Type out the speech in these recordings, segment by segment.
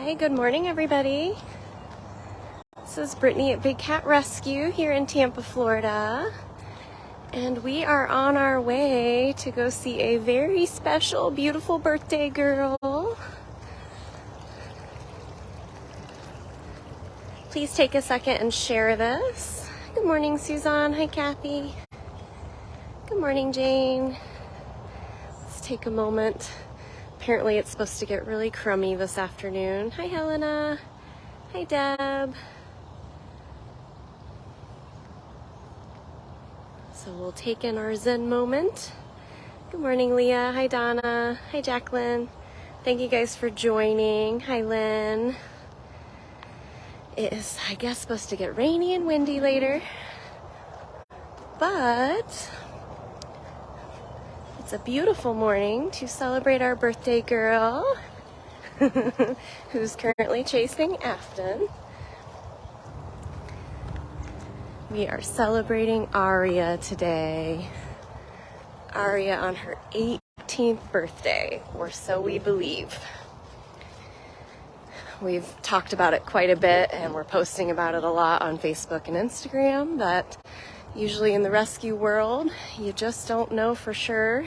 Hi, good morning everybody. This is Brittany at Big Cat Rescue here in Tampa, Florida. And we are on our way to go see a very special, beautiful birthday girl. Please take a second and share this. Good morning, Suzanne. Hi, Kathy. Good morning, Jane. Let's take a moment. Apparently it's supposed to get really crummy this afternoon. Hi, Helena. Hi, Deb. So we'll take in our Zen moment. Good morning, Leah. Hi, Donna. Hi, Jacqueline. Thank you guys for joining. Hi, Lynn. It is, I guess, supposed to get rainy and windy later, but it's a beautiful morning to celebrate our birthday girl, who's currently chasing Afton. We are celebrating Arya today. Arya on her 18th birthday, or so we believe. We've talked about it quite a bit, and we're posting about it a lot on Facebook and Instagram, but usually in the rescue world, you just don't know for sure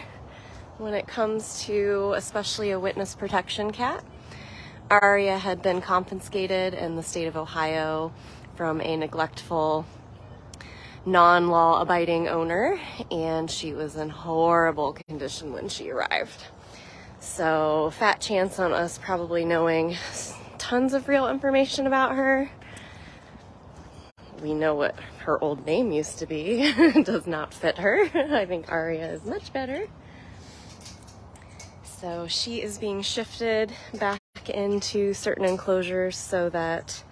when it comes to especially a witness protection cat. Arya had been confiscated in the state of Ohio from a neglectful, non-law abiding owner, and she was in horrible condition when she arrived. So fat chance on us probably knowing tons of real information about her. We know what her old name used to be. It does not fit her. I think Arya is much better. So she is being shifted back into certain enclosures so that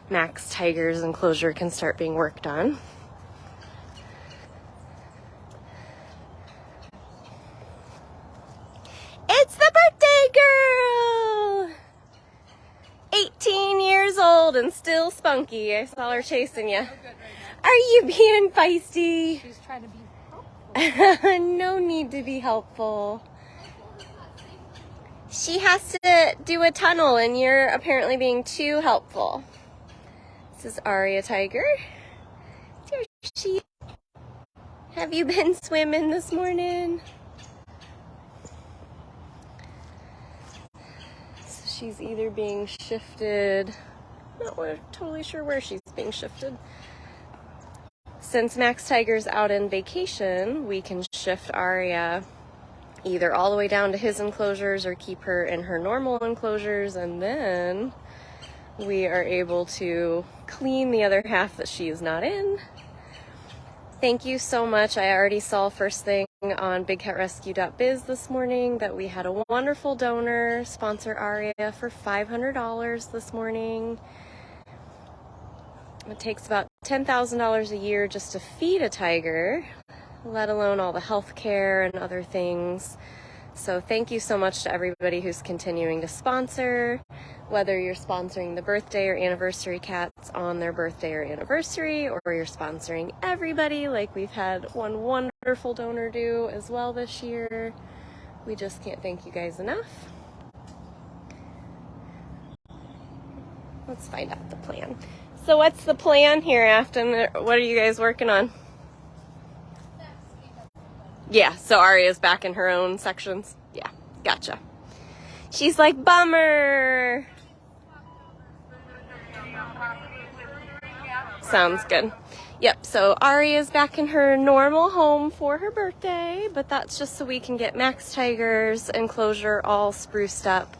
Max Tiger's enclosure can start being worked on. It's the birthday girl! 18 years old and still spunky. I saw her chasing you. Are you being feisty? She's trying to be helpful. No need to be helpful. She has to do a tunnel and you're apparently being too helpful. This is Aria Tiger. There she. Have you been swimming this morning? So she's either being shifted. Not totally sure where she's being shifted. Since Max Tiger's out in vacation, we can shift Arya either all the way down to his enclosures or keep her in her normal enclosures, and then we are able to clean the other half that she is not in. Thank you so much. I already saw first thing on bigcatrescue.biz this morning that we had a wonderful donor sponsor Arya for $500 this morning. It takes about $10,000 a year just to feed a tiger, let alone all the health care and other things. So thank you so much to everybody who's continuing to sponsor, whether you're sponsoring the birthday or anniversary cats on their birthday or anniversary, or you're sponsoring everybody like we've had one wonderful donor do as well this year. We just can't thank you guys enough. Let's find out the plan. So what's the plan here, Afton? What are you guys working on? Yeah, so Arya's back in her own sections. Yeah, gotcha. She's like, bummer. Sounds good. Yep, so Arya's back in her normal home for her birthday, but that's just so we can get Max Tiger's enclosure all spruced up.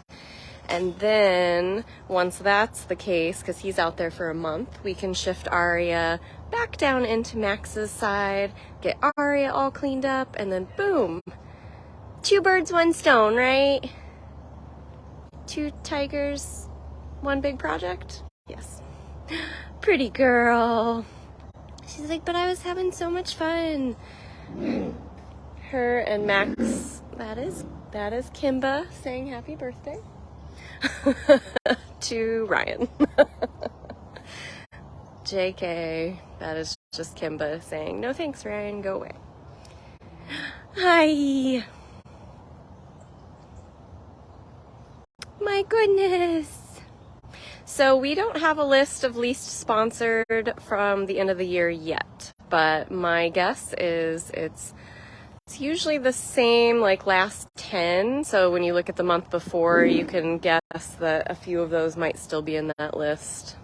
And then once that's the case, because he's out there for a month, we can shift Arya back down into Max's side, get Arya all cleaned up, and then boom. 2 birds, 1 stone, right? 2 tigers, 1 big project? Yes. Pretty girl. She's like, but I was having so much fun. Her and Max, that is Kimba saying happy birthday. To Ryan. JK, that is just Kimba saying, no thanks, Ryan, go away. Hi. My goodness. So we don't have a list of least sponsored from the end of the year yet, but my guess is it's usually the same, like last 10. So when you look at the month before, you can guess that a few of those might still be in that list.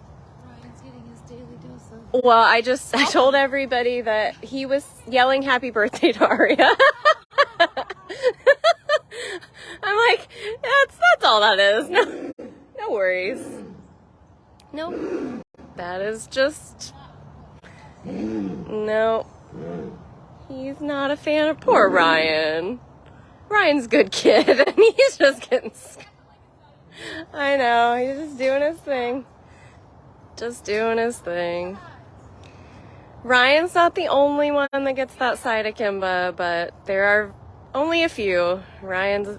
Ryan's getting his daily dose of... Well, I told everybody that he was yelling happy birthday to Arya. I'm like, that's all that is. No worries. Nope. That is just... No. He's not a fan of poor Ryan. Ryan's a good kid, and he's just getting... I know, he's just doing his thing. Just doing his thing. Ryan's not the only one that gets that side of Kimba, but there are only a few. Ryan's...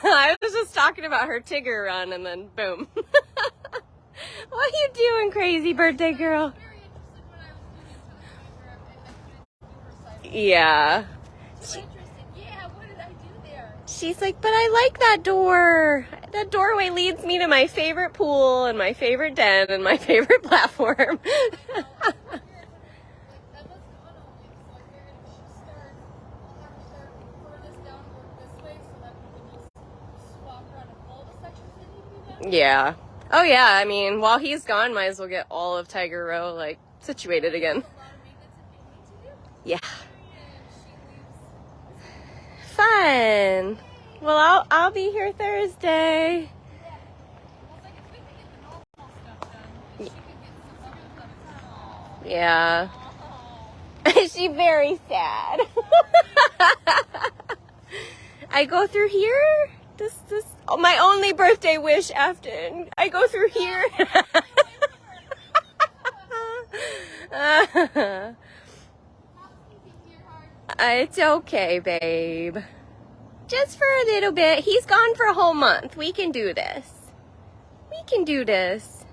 I was just talking about her Tigger run, and then boom. What are you doing, crazy birthday girl? Yeah. Yeah, what did I do there? She's like, but I like that door. That doorway leads me to my favorite pool and my favorite den and my favorite platform. Yeah. Oh yeah, I mean, while he's gone, might as well get all of Tiger Row, like, situated again. Yeah. Fun. Well, I'll be here Thursday. Yeah. She's very sad. I go through here? This oh, my only birthday wish after I go through here. It's okay, babe. Just for a little bit. He's gone for a whole month. We can do this. We can do this.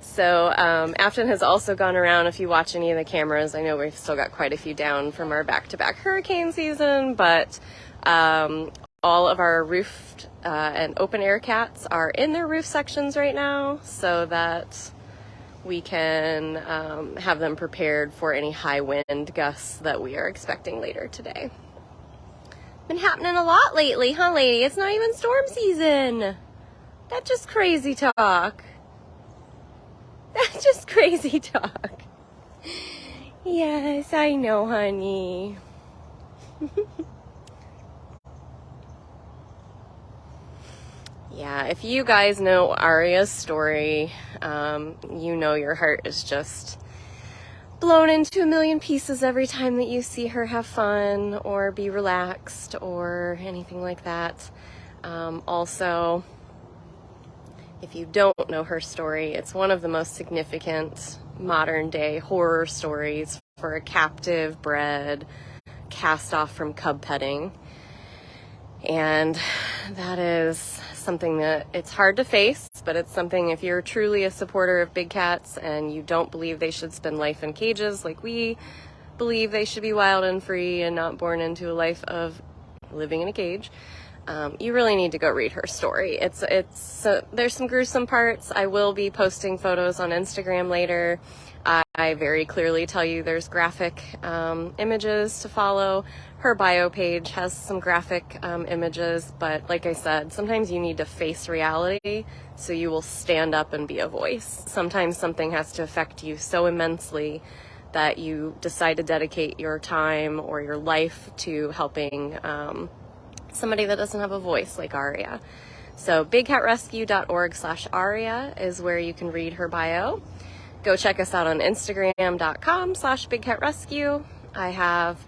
So, Afton has also gone around. If you watch any of the cameras, I know we've still got quite a few down from our back-to-back hurricane season, but all of our roofed and open-air cats are in their roof sections right now so that we can have them prepared for any high wind gusts that we are expecting later today. Been happening a lot lately, huh, lady? It's not even storm season. That's just crazy talk. That's just crazy talk. Yes, I know, honey. Yeah, if you guys know Arya's story, you know your heart is just blown into a million pieces every time that you see her have fun or be relaxed or anything like that. Also, if you don't know her story, it's one of the most significant modern day horror stories for a captive bred cast off from cub petting. And that is something that it's hard to face, but it's something if you're truly a supporter of big cats and you don't believe they should spend life in cages like we believe they should be wild and free and not born into a life of living in a cage, you really need to go read her story. There's some gruesome parts. I will be posting photos on Instagram later. I very clearly tell you there's graphic images to follow. Her bio page has some graphic images, but like I said, sometimes you need to face reality so you will stand up and be a voice. Sometimes something has to affect you so immensely that you decide to dedicate your time or your life to helping somebody that doesn't have a voice like Arya. So bigcatrescue.org/Arya is where you can read her bio. Go check us out on Instagram.com/bigcatrescue. I have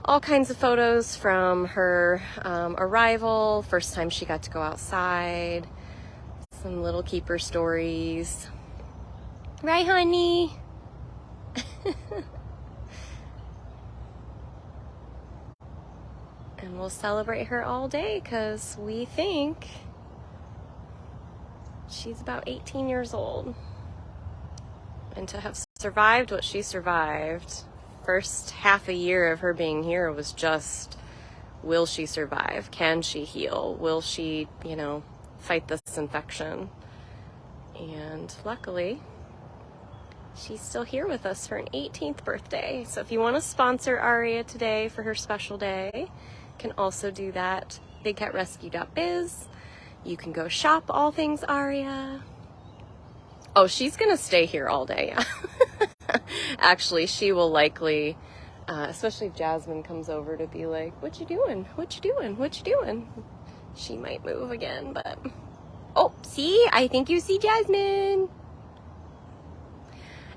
all kinds of photos from her arrival, first time she got to go outside, some little keeper stories. Right, honey? And we'll celebrate her all day because we think she's about 18 years old. And to have survived what she survived first half a year of her being here was just, will she survive? Can she heal? Will she, you know, fight this infection? And luckily, she's still here with us for an 18th birthday. So if you want to sponsor Aria today for her special day, you can also do that. BigCatRescue.biz. You can go shop all things Aria. Oh, she's going to stay here all day. Actually, she will likely, especially if Jasmine comes over to be like, what you doing? What you doing? What you doing? She might move again, but... Oh, see? I think you see Jasmine.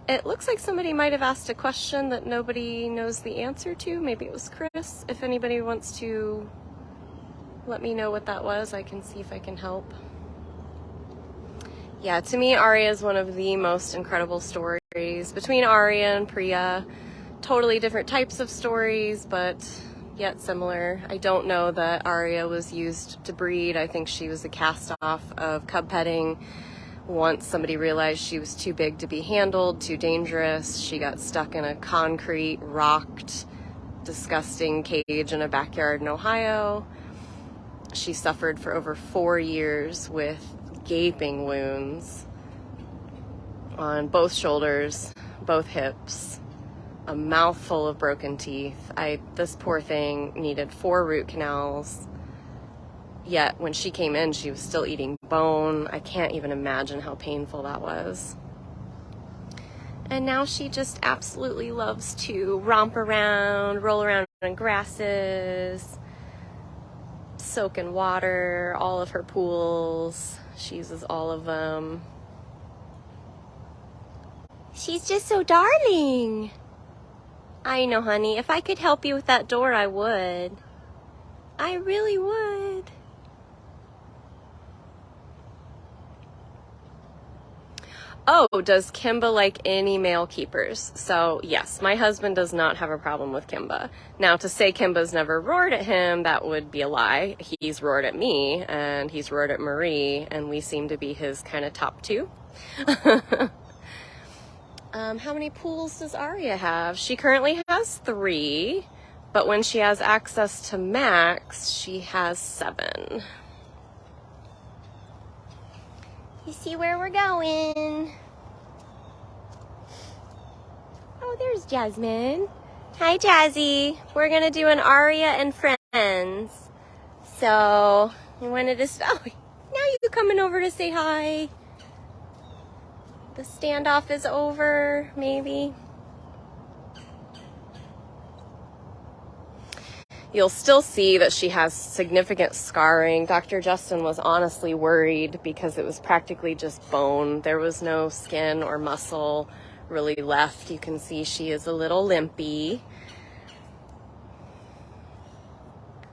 It looks like somebody might have asked a question that nobody knows the answer to. Maybe it was Chris. If anybody wants to let me know what that was, I can see if I can help. Yeah, to me, Arya is one of the most incredible stories. Between Arya and Priya, totally different types of stories, but yet similar. I don't know that Arya was used to breed. I think she was a cast-off of cub petting. Once somebody realized she was too big to be handled, too dangerous, she got stuck in a concrete, rocked, disgusting cage in a backyard in Ohio. She suffered for over 4 years with gaping wounds on both shoulders, both hips, a mouthful of broken teeth. This poor thing needed 4 root canals. Yet when she came in, she was still eating bone. I can't even imagine how painful that was. And now she just absolutely loves to romp around, roll around in grasses, soak in water, all of her pools. She uses all of them. She's just so darling. I know, honey. If I could help you with that door, I would. I really would. Oh, does Kimba like any male keepers? So yes, my husband does not have a problem with Kimba. Now, to say Kimba's never roared at him, that would be a lie. He's roared at me, and he's roared at Marie, and we seem to be his kind of top 2. How many pools does Arya have? She currently has 3, but when she has access to Max, she has 7. You see where we're going? Oh, there's Jasmine. Hi, Jazzy. We're gonna do an Aria and Friends. So, you wanted to... Oh, now you coming over to say hi. The standoff is over, maybe. You'll still see that she has significant scarring. Dr. Justin was honestly worried because it was practically just bone. There was no skin or muscle really left. You can see she is a little limpy.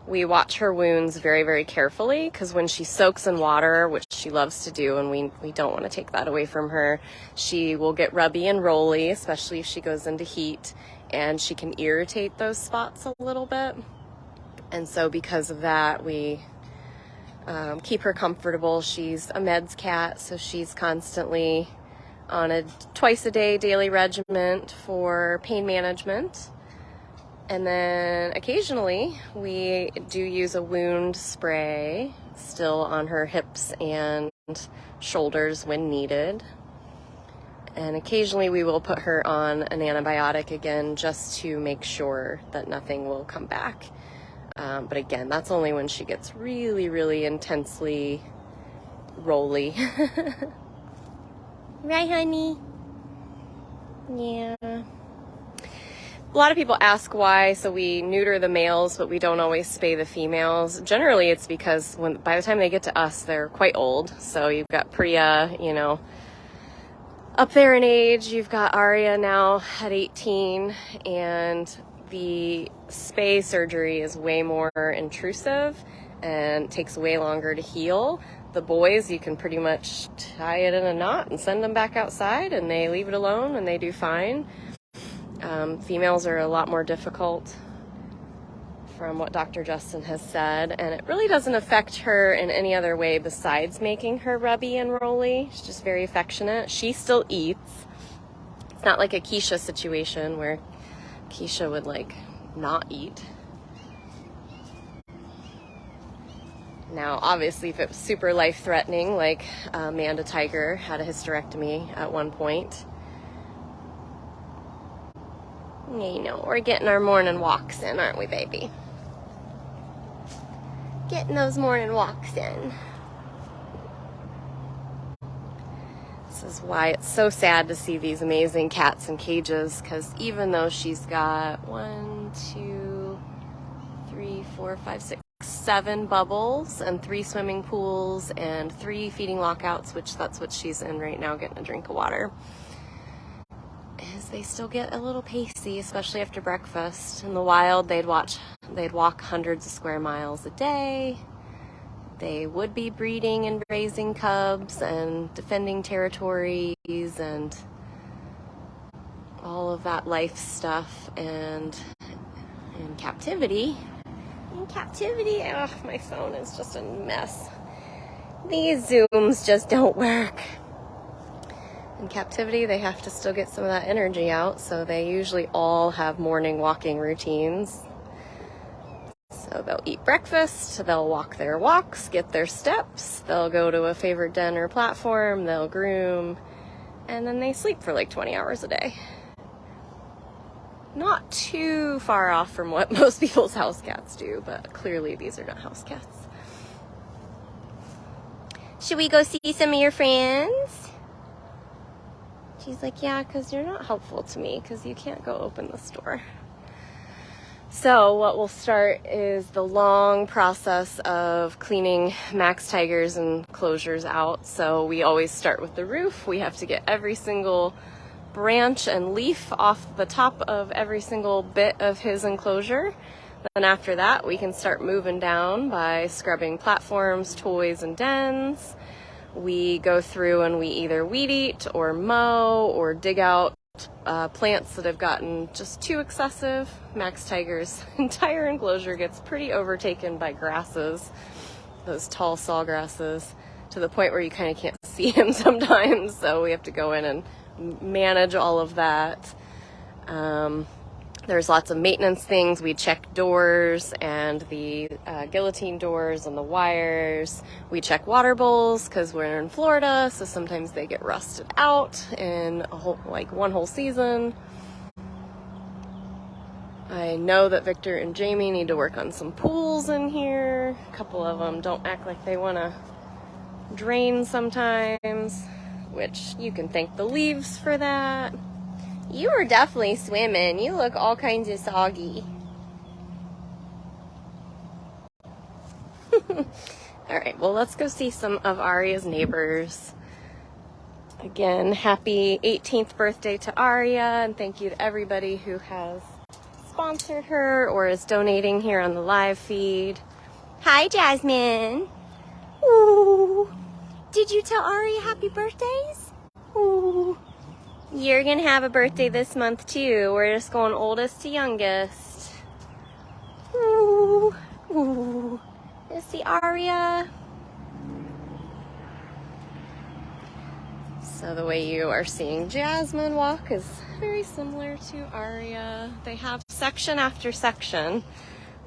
We watch her wounds very, very carefully because when she soaks in water, which she loves to do, and we don't want to take that away from her, she will get rubby and rolly, especially if she goes into heat, and she can irritate those spots a little bit. And so because of that, we keep her comfortable. She's a meds cat, so she's constantly on a twice-a-day daily regimen for pain management. And then occasionally we do use a wound spray still on her hips and shoulders when needed. And occasionally we will put her on an antibiotic again just to make sure that nothing will come back. But again, that's only when she gets really, really intensely rolly. Right, honey? Yeah. A lot of people ask why, so we neuter the males, but we don't always spay the females. Generally, it's because by the time they get to us, they're quite old. So you've got Priya, you know, up there in age. You've got Arya now at 18, and the spay surgery is way more intrusive and takes way longer to heal. The boys, you can pretty much tie it in a knot and send them back outside, and they leave it alone and they do fine. Females are a lot more difficult from what Dr. Justin has said, and it really doesn't affect her in any other way besides making her rubby and rolly. She's just very affectionate. She still eats. It's not like a Keisha situation where Keisha would like not eat. Now, obviously, if it was super life-threatening, like Amanda Tiger had a hysterectomy at one point, you know, we're getting our morning walks in, aren't we, baby? Getting those morning walks in. This is why it's so sad to see these amazing cats in cages, because even though she's got 7 bubbles and 3 swimming pools and 3 feeding lockouts, which that's what she's in right now, getting a drink of water, is they still get a little pacey, especially after breakfast. In the wild, they'd walk hundreds of square miles a day. They would be breeding and raising cubs and defending territories and all of that life stuff. And in captivity, oh, my phone is just a mess. These Zooms just don't work. In captivity, they have to still get some of that energy out, so they usually all have morning walking routines. So they'll eat breakfast, they'll walk their walks, get their steps, they'll go to a favorite den or platform, they'll groom, and then they sleep for like 20 hours a day. Not too far off from what most people's house cats do, but clearly these are not house cats. Should we go see some of your friends? She's like, yeah, because you're not helpful to me, because you can't go open this door. So what we'll start is the long process of cleaning Max Tiger's enclosures out. So we always start with the roof. We have to get every single branch and leaf off the top of every single bit of his enclosure. Then after that, we can start moving down by scrubbing platforms, toys, and dens. We go through and we either weed eat or mow or dig out plants that have gotten just too excessive. Max Tiger's entire enclosure gets pretty overtaken by grasses, those tall sawgrasses, to the point where you kind of can't see him sometimes. So we have to go in and manage all of that. There's lots of maintenance things. We check doors and the guillotine doors and the wires. We check water bowls because we're in Florida, so sometimes they get rusted out in one whole season. I know that Victor and Jamie need to work on some pools in here. A couple of them don't act like they want to drain sometimes, which you can thank the leaves for that. You are definitely swimming. You look all kinds of soggy. All right, well, let's go see some of Arya's neighbors. Again, happy 18th birthday to Arya, and thank you to everybody who has sponsored her or is donating here on the live feed. Hi, Jasmine. Ooh. Did you tell Arya happy birthdays? Ooh. You're gonna have a birthday this month too. We're just going oldest to youngest. Ooh, ooh. Let's see Arya. So the way you are seeing Jasmine walk is very similar to Arya. They have section after section.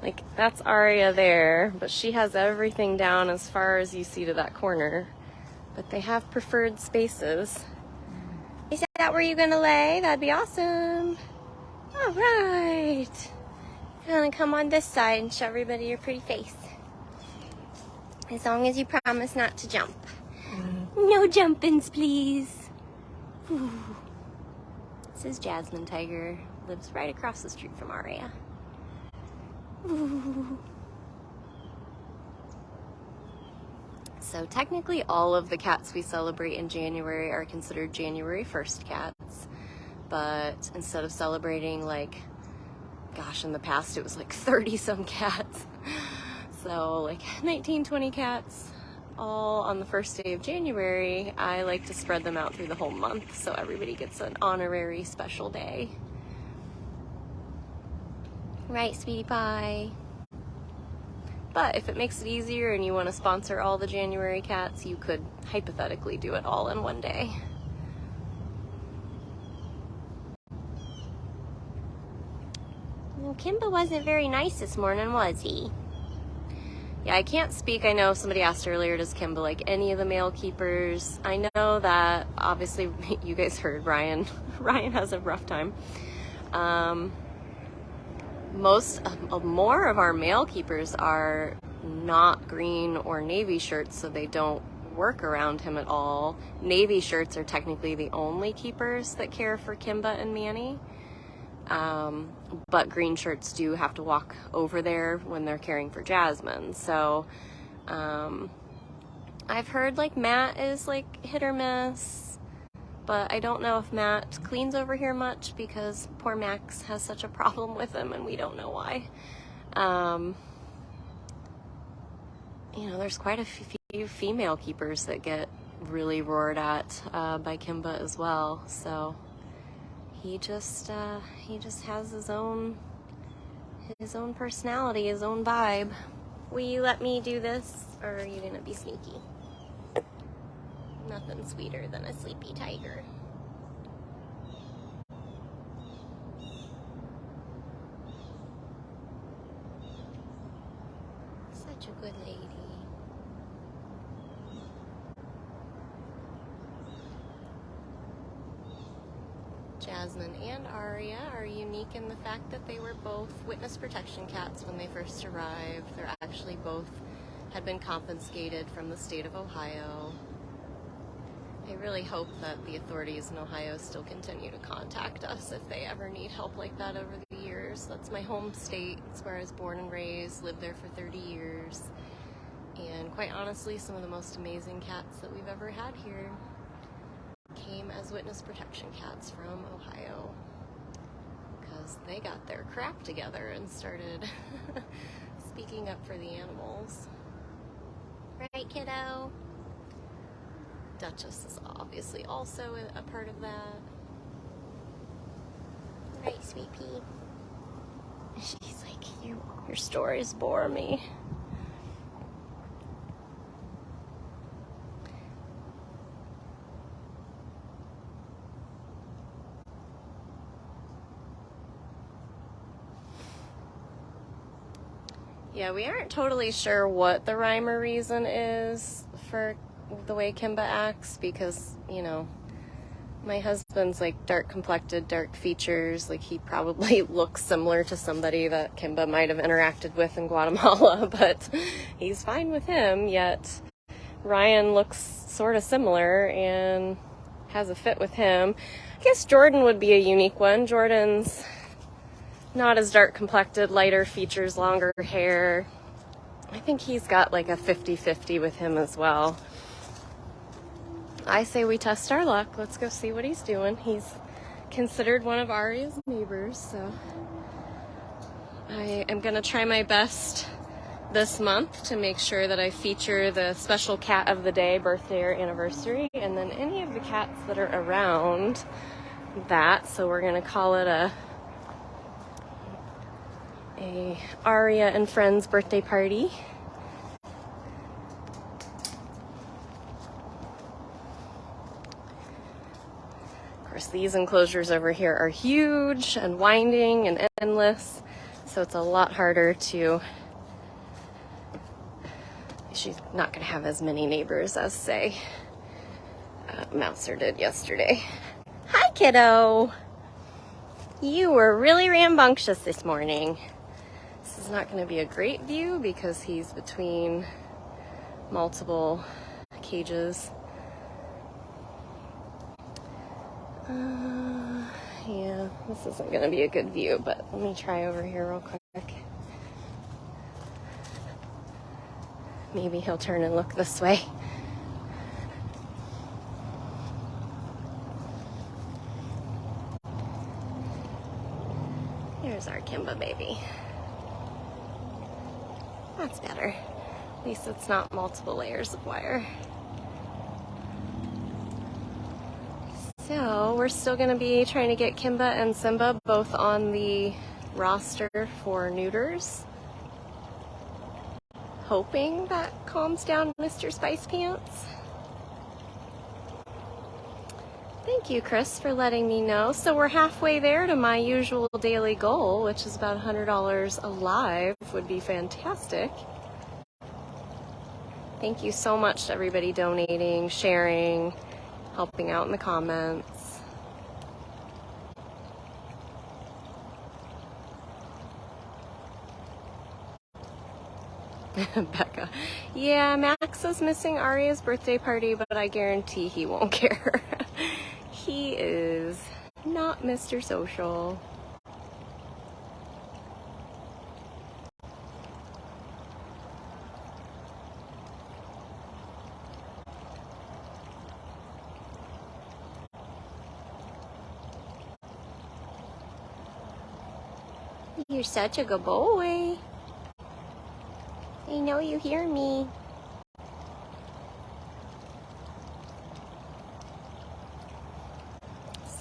Like, that's Arya there, but she has everything down as far as you see to that corner. But they have preferred spaces. Is that where you're gonna lay? That'd be awesome. All right. Gonna come on this side and show everybody your pretty face. As long as you promise not to jump. No jumpins', please. Ooh. This is Jasmine Tiger. Lives right across the street from Arya. Ooh. So technically all of the cats we celebrate in January are considered January 1st cats. But instead of celebrating like, gosh, in the past it was like 30 some cats. So like 19, 20 cats all on the first day of January. I like to spread them out through the whole month so everybody gets an honorary special day. Right, sweetie pie? But if it makes it easier and you want to sponsor all the January cats, you could hypothetically do it all in one day. Well, Kimba wasn't very nice this morning, was he? Yeah, I can't speak. I know somebody asked earlier, does Kimba like any of the male keepers? I know that, obviously, you guys heard Ryan. Ryan has a rough time. More of our male keepers are not green or navy shirts, so they don't work around him at all. Navy shirts are technically the only keepers that care for Kimba and Manny. But green shirts do have to walk over there when they're caring for Jasmine. So, I've heard like Matt is like hit or miss, but I don't know if Matt cleans over here much because poor Max has such a problem with him and we don't know why. You know, there's quite a few female keepers that get really roared at, by Kimba as well. So, he just has his own personality, his own vibe. Will you let me do this, or are you gonna be sneaky? Nothing sweeter than a sleepy tiger. Such a good lady. Jasmine and Arya are unique in the fact that they were both witness protection cats when they first arrived. They're actually both had been confiscated from the state of Ohio. I really hope that the authorities in Ohio still continue to contact us if they ever need help like that over the years. That's my home state. It's where I was born and raised, lived there for 30 years. And quite honestly, some of the most amazing cats that we've ever had here came as witness protection cats from Ohio because they got their crap together and started speaking up for the animals. Right, kiddo? Duchess is obviously also a part of that. Right, sweet pea? She's like, your stories bore me. Yeah, we aren't totally sure what the rhyme or reason is for the way Kimba acts because, you know, my husband's like dark complected, dark features. Like he probably looks similar to somebody that Kimba might have interacted with in Guatemala, but he's fine with him. Yet Ryan looks sort of similar and has a fit with him. I guess Jordan would be a unique one. Jordan's not as dark complected, lighter features, longer hair. I think he's got like a 50-50 with him as well. I say we test our luck. Let's go see what he's doing. He's considered one of Aria's neighbors, so I am going to try my best this month to make sure that I feature the special cat of the day, birthday or anniversary, and then any of the cats that are around that. So we're going to call it a Arya and Friends birthday party. Of course, these enclosures over here are huge and winding and endless, so it's a lot harder to... She's not going to have as many neighbors as, say, Mouser did yesterday. Hi, kiddo! You were really rambunctious this morning. This is not going to be a great view because he's between multiple cages. Yeah, this isn't going to be a good view, but let me try over here real quick. Maybe he'll turn and look this way. Here's our Kimba baby. That's better. At least it's not multiple layers of wire. So we're still going to be trying to get Kimba and Simba both on the roster for neuters. Hoping that calms down Mr. Spice Pants. Thank you, Chris, for letting me know. So we're halfway there to my usual daily goal, which is about $100 alive. Would be fantastic. Thank you so much to everybody donating, sharing, helping out in the comments. Becca. Yeah, Max is missing Aria's birthday party, but I guarantee he won't care. He is not Mr. Social. You're such a good boy. I know you hear me.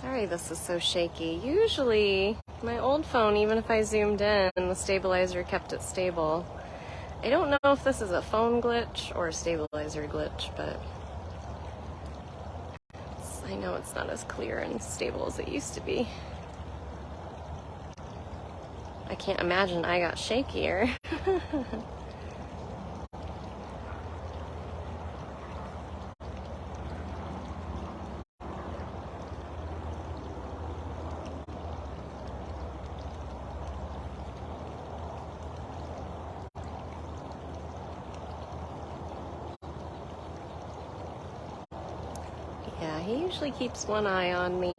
Sorry this is so shaky. Usually, my old phone, even if I zoomed in, the stabilizer kept it stable. I don't know if this is a phone glitch or a stabilizer glitch, but I know it's not as clear and stable as it used to be. I can't imagine I got shakier. Yeah, he usually keeps one eye on me.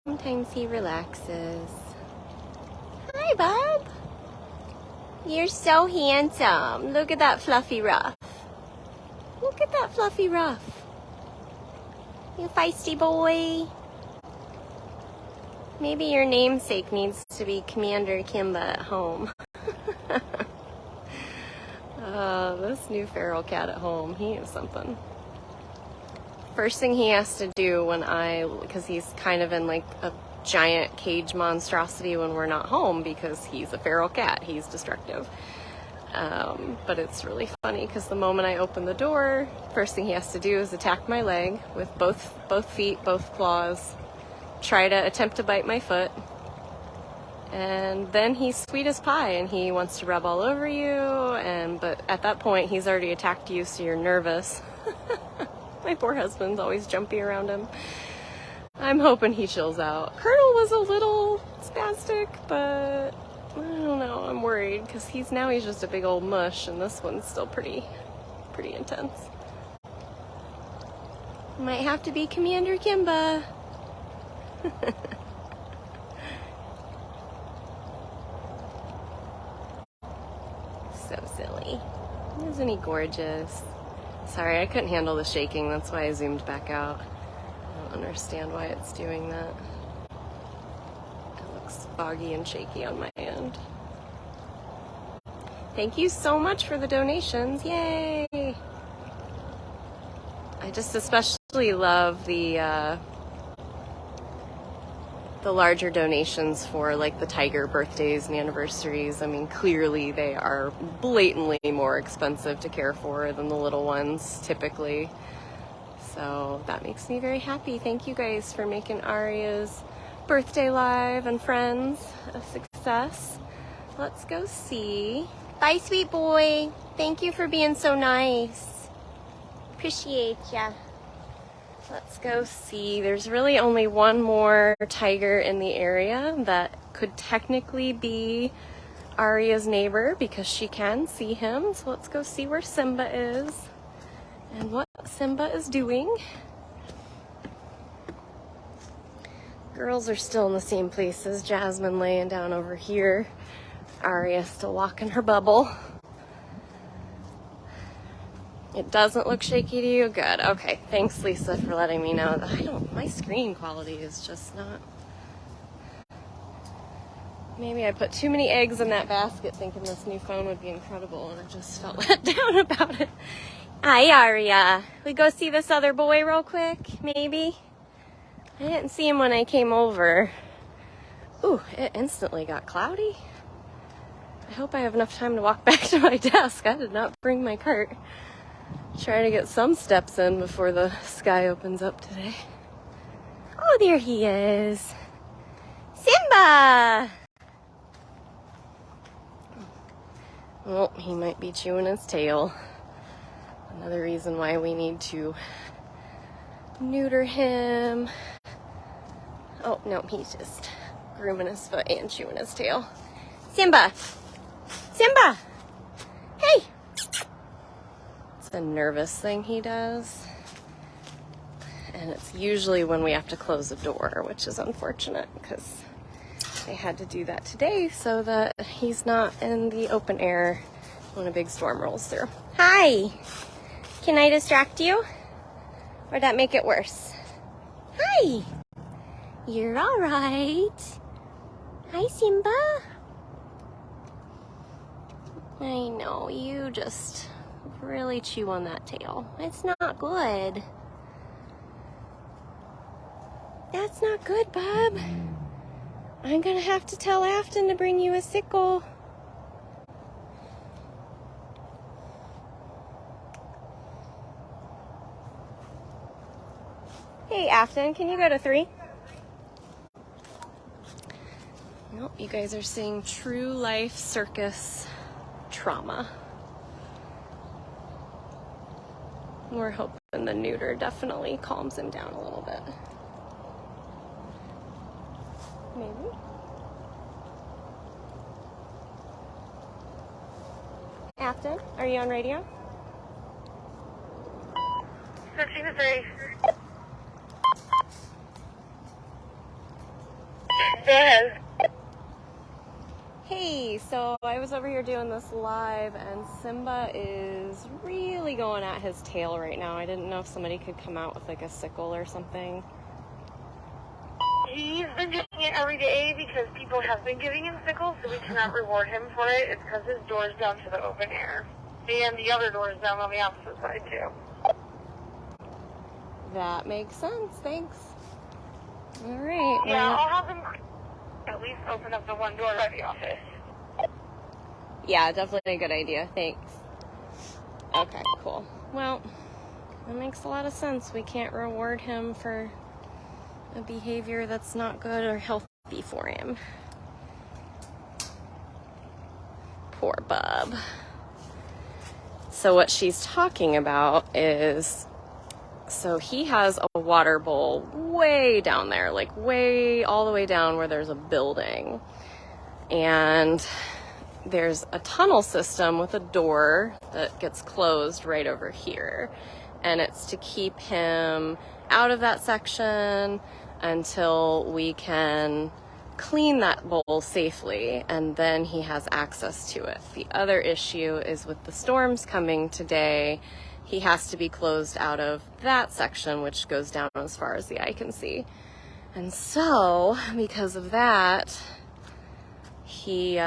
Sometimes he relaxes. Hi, bub. You're so handsome. Look at that fluffy ruff. Look at that fluffy ruff. You feisty boy. Maybe your namesake needs to be Commander Kimba at home. This new feral cat at home, he is something. First thing he has to do because he's kind of in like a giant cage monstrosity when we're not home because he's a feral cat, he's destructive. But it's really funny because the moment I open the door, first thing he has to do is attack my leg with both feet, both claws, try to attempt to bite my foot. And then he's sweet as pie and he wants to rub all over you, but at that point he's already attacked you, so you're nervous. My poor husband's always jumpy around him. I'm hoping he chills out. Colonel was a little spastic, but I don't know, I'm worried because he's just a big old mush, and this one's still pretty intense. Might have to be Commander Kimba. So silly. Isn't he gorgeous? Sorry, I couldn't handle the shaking, that's why I zoomed back out. I don't understand why it's doing that. It looks foggy and shaky on my end. Thank you so much for the donations, yay! I just especially love the larger donations for like the tiger birthdays and anniversaries. I mean, clearly they are blatantly more expensive to care for than the little ones typically. So that makes me very happy. Thank you guys for making Aria's birthday live and friends a success. Let's go see. Bye, sweet boy. Thank you for being so nice. Appreciate ya. Let's go see. There's really only one more tiger in the area that could technically be Aria's neighbor because she can see him. So let's go see where Simba is and what Simba is doing. Girls are still in the same places. Jasmine laying down over here. Aria still walking her bubble. It doesn't look shaky to you? Good. Okay. Thanks, Lisa, for letting me know. My screen quality is just not... Maybe I put too many eggs in that basket thinking this new phone would be incredible, and I just felt let down about it. Hi, Arya. We go see this other boy real quick, maybe? I didn't see him when I came over. Ooh, it instantly got cloudy. I hope I have enough time to walk back to my desk. I did not bring my cart. Trying to get some steps in before the sky opens up today. Oh, there he is. Simba! Oh, he might be chewing his tail. Another reason why we need to neuter him. Oh, no, he's just grooming his foot and chewing his tail. Simba! Simba! Hey! It's a nervous thing he does. And it's usually when we have to close a door, which is unfortunate because they had to do that today so that he's not in the open air when a big storm rolls through. Hi! Can I distract you? Or that make it worse? Hi! You're all right. Hi, Simba. I know, you just really chew on that tail. It's not good. That's not good, Bob. I'm gonna have to tell Afton to bring you a sickle. Hey, Afton, can you go to 3? Nope, you guys are seeing true life circus trauma. We're hoping the neuter definitely calms him down a little bit. Maybe. Afton, are you on radio? 15-3. Go ahead. Hey, so I was over here doing this live and Simba is really going at his tail right now. I didn't know if somebody could come out with like a sickle or something. He's been doing it every day because people have been giving him sickles, so we cannot reward him for it. It's because his door's down to the open air. And the other door is down on the opposite side, too. That makes sense, thanks. All right. Yeah, I'll have him at least open up the one door by the office. Yeah, definitely a good idea, thanks. Okay, cool. Well, that makes a lot of sense. We can't reward him for a behavior that's not good or healthy for him. Poor Bub. So what she's talking about is, so he has a water bowl way down there, like way all the way down where there's a building. And there's a tunnel system with a door that gets closed right over here. And it's to keep him out of that section until we can clean that bowl safely, and then he has access to it. The other issue is with the storms coming today, he has to be closed out of that section, which goes down as far as the eye can see. And so, because of that, he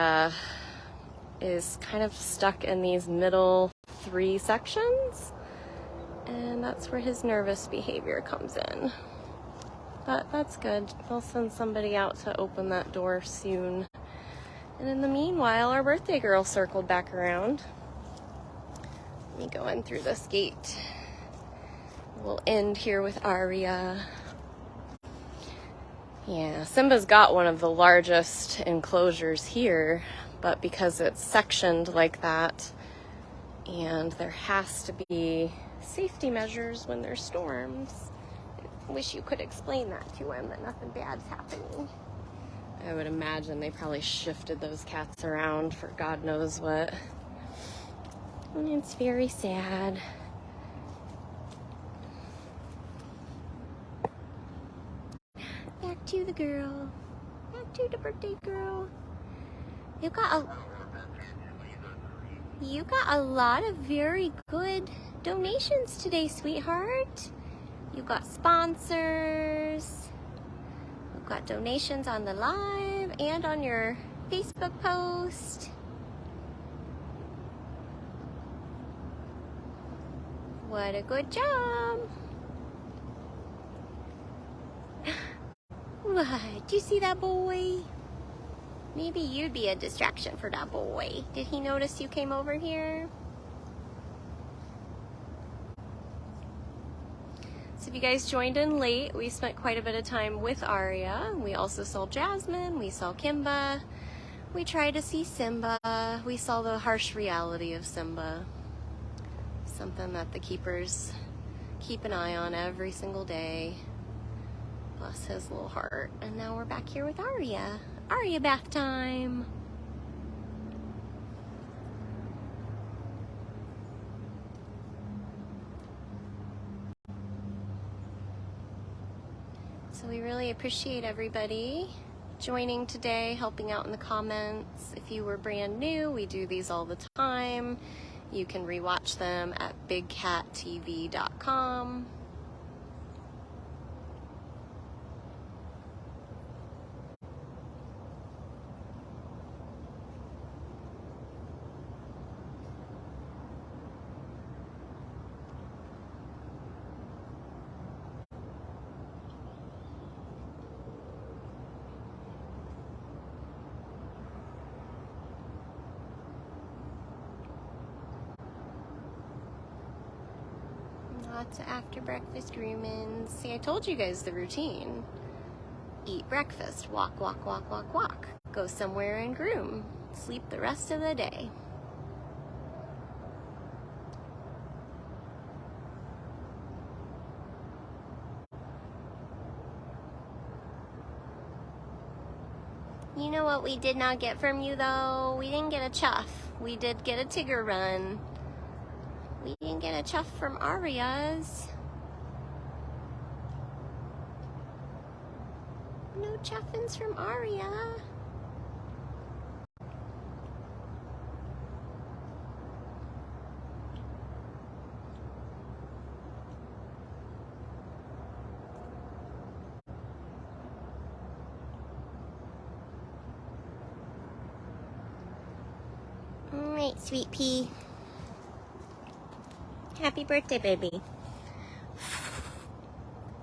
is kind of stuck in these middle 3 sections, and that's where his nervous behavior comes in. But that's good. They'll send somebody out to open that door soon. And in the meanwhile, our birthday girl circled back around. Let me go in through this gate. We'll end here with Arya. Yeah, Simba's got one of the largest enclosures here, but because it's sectioned like that, and there has to be safety measures when there's storms. Wish you could explain that to him, that nothing bad's happening. I would imagine they probably shifted those cats around for God knows what. And it's very sad. Back to the girl. Back to the birthday girl. You got a lot of very good donations today, sweetheart. You got sponsors, you've got donations on the live and on your Facebook post. What a good job. What? Do you see that boy? Maybe you'd be a distraction for that boy. Did he notice you came over here? of you guys joined in late, we spent quite a bit of time with Arya. We also saw Jasmine, we saw Kimba, we tried to see Simba, we saw the harsh reality of Simba. Something that the keepers keep an eye on every single day. Bless his little heart. And now we're back here with Arya. Arya bath time. So we really appreciate everybody joining today, helping out in the comments. If you were brand new, we do these all the time. You can rewatch them at bigcattv.com. Lots of after breakfast grooming. See, I told you guys the routine. Eat breakfast, walk, walk, walk, walk, walk. Go somewhere and groom. Sleep the rest of the day. You know what we did not get from you though? We didn't get a chuff. We did get a Tigger run. We didn't get a chuff from Arya's. No chuffins from Arya. All right, sweet pea. Happy birthday, baby.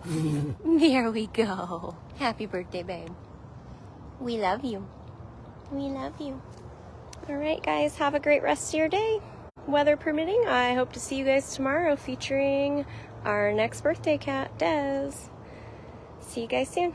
There we go. Happy birthday, babe. We love you. We love you. All right, guys, have a great rest of your day. Weather permitting, I hope to see you guys tomorrow featuring our next birthday cat, Des. See you guys soon.